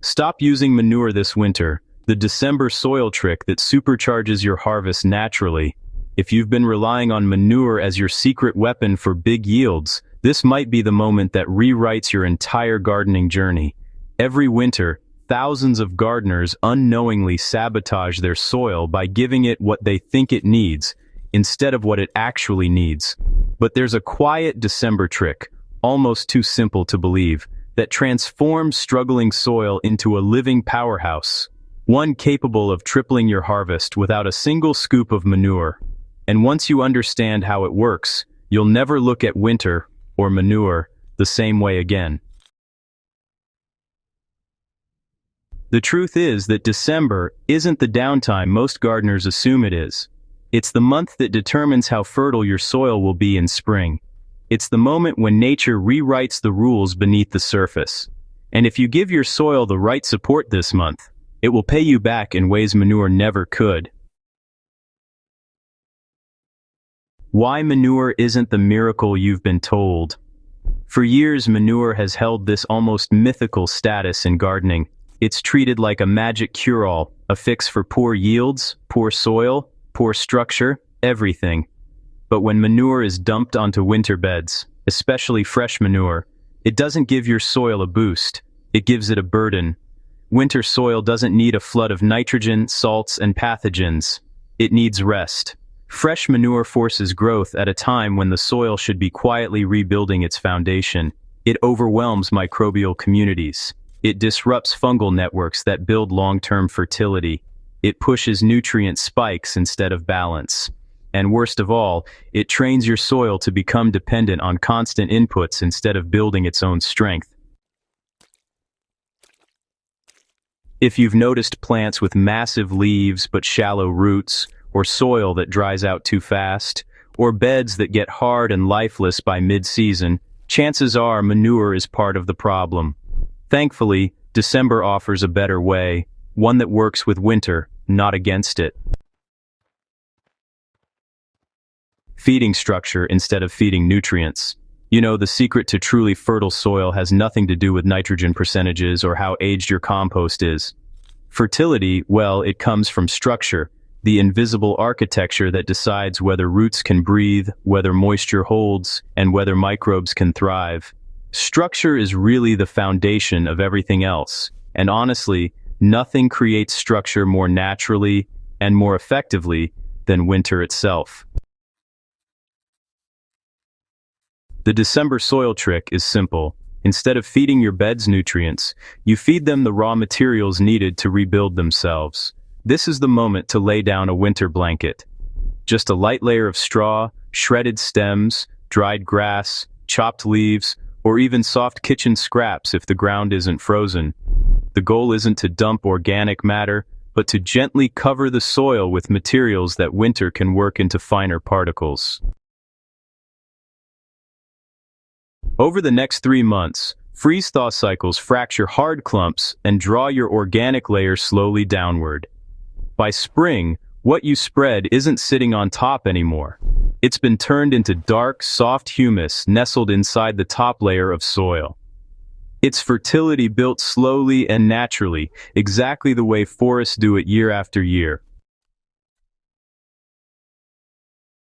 Stop using manure this winter, the December soil trick that supercharges your harvest naturally. If you've been relying on manure as your secret weapon for big yields, this might be the moment that rewrites your entire gardening journey. Every winter, thousands of gardeners unknowingly sabotage their soil by giving it what they think it needs, instead of what it actually needs. But there's a quiet December trick, almost too simple to believe, that transforms struggling soil into a living powerhouse. One capable of tripling your harvest without a single scoop of manure. And once you understand how it works, you'll never look at winter, or manure, the same way again. The truth is that December isn't the downtime most gardeners assume it is. It's the month that determines how fertile your soil will be in spring. It's the moment when nature rewrites the rules beneath the surface. And if you give your soil the right support this month, it will pay you back in ways manure never could. Why manure isn't the miracle you've been told. For years, manure has held this almost mythical status in gardening. It's treated like a magic cure-all, a fix for poor yields, poor soil, poor structure, everything. But when manure is dumped onto winter beds, especially fresh manure, it doesn't give your soil a boost, it gives it a burden. Winter soil doesn't need a flood of nitrogen, salts, and pathogens. It needs rest. Fresh manure forces growth at a time when the soil should be quietly rebuilding its foundation. It overwhelms microbial communities. It disrupts fungal networks that build long-term fertility. It pushes nutrient spikes instead of balance. And worst of all, it trains your soil to become dependent on constant inputs instead of building its own strength. If you've noticed plants with massive leaves but shallow roots, or soil that dries out too fast, or beds that get hard and lifeless by mid-season, chances are manure is part of the problem. Thankfully, December offers a better way, one that works with winter, not against it. Feeding structure instead of feeding nutrients. You know, the secret to truly fertile soil has nothing to do with nitrogen percentages or how aged your compost is. Fertility, well, it comes from structure, the invisible architecture that decides whether roots can breathe, whether moisture holds, and whether microbes can thrive. Structure is really the foundation of everything else, and honestly, nothing creates structure more naturally and more effectively than winter itself. The December soil trick is simple. Instead of feeding your beds nutrients, you feed them the raw materials needed to rebuild themselves. This is the moment to lay down a winter blanket. Just a light layer of straw, shredded stems, dried grass, chopped leaves, or even soft kitchen scraps if the ground isn't frozen. The goal isn't to dump organic matter, but to gently cover the soil with materials that winter can work into finer particles. Over the next 3 months, freeze-thaw cycles fracture hard clumps and draw your organic layer slowly downward. By spring, what you spread isn't sitting on top anymore. It's been turned into dark, soft humus nestled inside the top layer of soil. It's fertility built slowly and naturally, exactly the way forests do it year after year.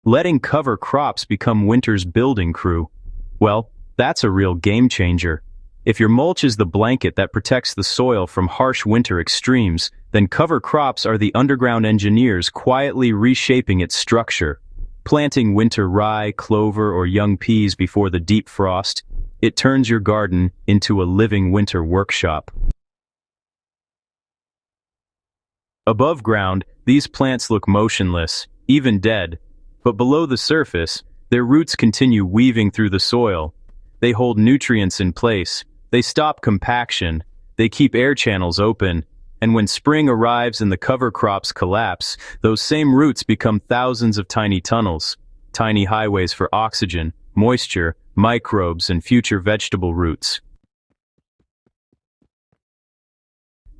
Letting cover crops become winter's building crew. Well, that's a real game changer. If your mulch is the blanket that protects the soil from harsh winter extremes, then cover crops are the underground engineers quietly reshaping its structure. Planting winter rye, clover, or young peas before the deep frost, it turns your garden into a living winter workshop. Above ground, these plants look motionless, even dead, but below the surface, their roots continue weaving through the soil. They hold nutrients in place. They stop compaction, they keep air channels open, and when spring arrives and the cover crops collapse, those same roots become thousands of tiny tunnels, tiny highways for oxygen, moisture, microbes, and future vegetable roots.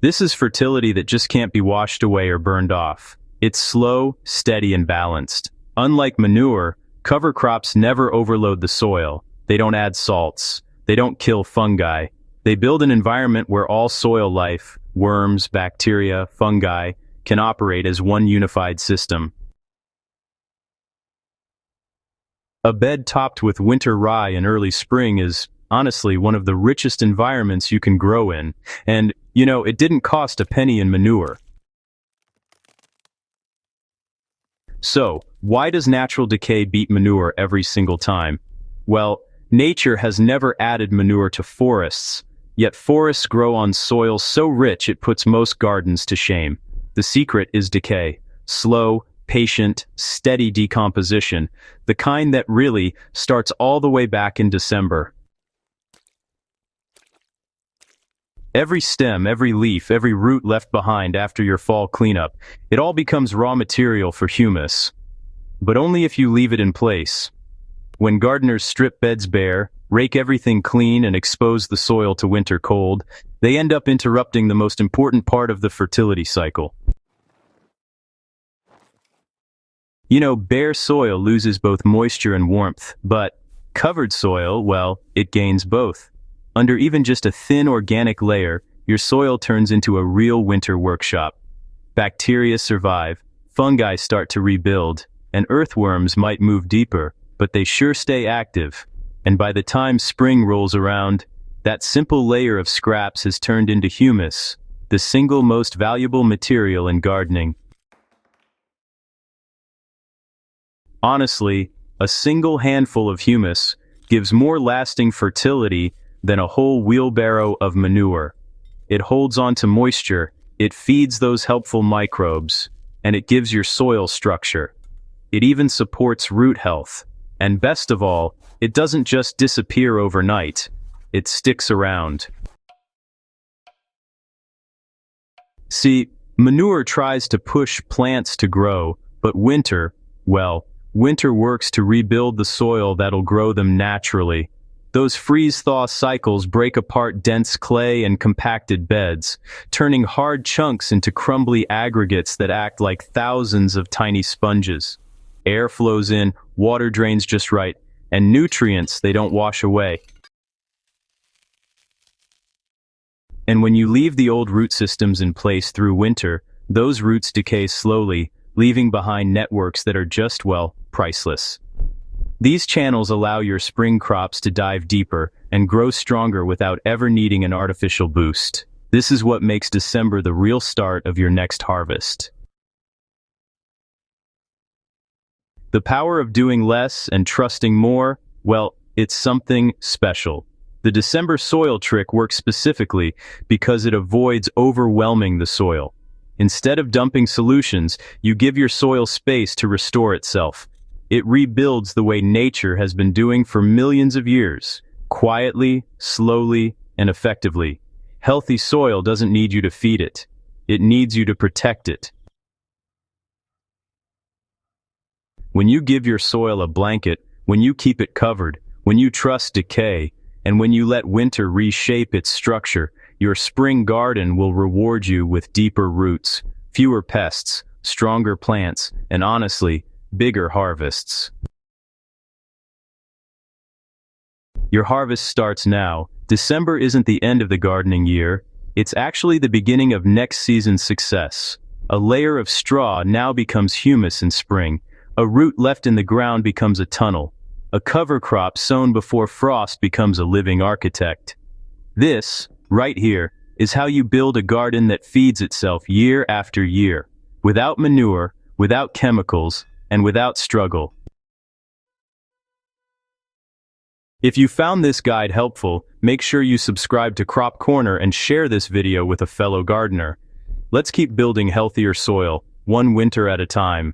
This is fertility that just can't be washed away or burned off. It's slow, steady, and balanced. Unlike manure, cover crops never overload the soil. They don't add salts. They don't kill fungi. They build an environment where all soil life, worms, bacteria, fungi, can operate as one unified system. A bed topped with winter rye in early spring is, honestly, one of the richest environments you can grow in. And, it didn't cost a penny in manure. So, why does natural decay beat manure every single time? Well, nature has never added manure to forests, yet forests grow on soil so rich it puts most gardens to shame. The secret is decay. Slow, patient, steady decomposition, the kind that really starts all the way back in December. Every stem, every leaf, every root left behind after your fall cleanup, it all becomes raw material for humus. But only if you leave it in place. When gardeners strip beds bare, rake everything clean and expose the soil to winter cold, they end up interrupting the most important part of the fertility cycle. Bare soil loses both moisture and warmth, but covered soil, well, it gains both. Under even just a thin organic layer, your soil turns into a real winter workshop. Bacteria survive, fungi start to rebuild, and earthworms might move deeper, but they sure stay active. And by the time spring rolls around, that simple layer of scraps has turned into humus, the single most valuable material in gardening. Honestly, a single handful of humus gives more lasting fertility than a whole wheelbarrow of manure. It holds on to moisture, it feeds those helpful microbes, and it gives your soil structure. It even supports root health. And best of all, it doesn't just disappear overnight, it sticks around. See, manure tries to push plants to grow, but winter works to rebuild the soil that'll grow them naturally. Those freeze-thaw cycles break apart dense clay and compacted beds, turning hard chunks into crumbly aggregates that act like thousands of tiny sponges. Air flows in, water drains just right, and nutrients they don't wash away. And when you leave the old root systems in place through winter, those roots decay slowly, leaving behind networks that are just, priceless. These channels allow your spring crops to dive deeper and grow stronger without ever needing an artificial boost. This is what makes December the real start of your next harvest. The power of doing less and trusting more, it's something special. The December soil trick works specifically because it avoids overwhelming the soil. Instead of dumping solutions, you give your soil space to restore itself. It rebuilds the way nature has been doing for millions of years, quietly, slowly, and effectively. Healthy soil doesn't need you to feed it. It needs you to protect it. When you give your soil a blanket, when you keep it covered, when you trust decay, and when you let winter reshape its structure, your spring garden will reward you with deeper roots, fewer pests, stronger plants, and honestly, bigger harvests. Your harvest starts now. December isn't the end of the gardening year, it's actually the beginning of next season's success. A layer of straw now becomes humus in spring. A root left in the ground becomes a tunnel. A cover crop sown before frost becomes a living architect. This, right here, is how you build a garden that feeds itself year after year, without manure, without chemicals, and without struggle. If you found this guide helpful, make sure you subscribe to Crop Corner and share this video with a fellow gardener. Let's keep building healthier soil, one winter at a time.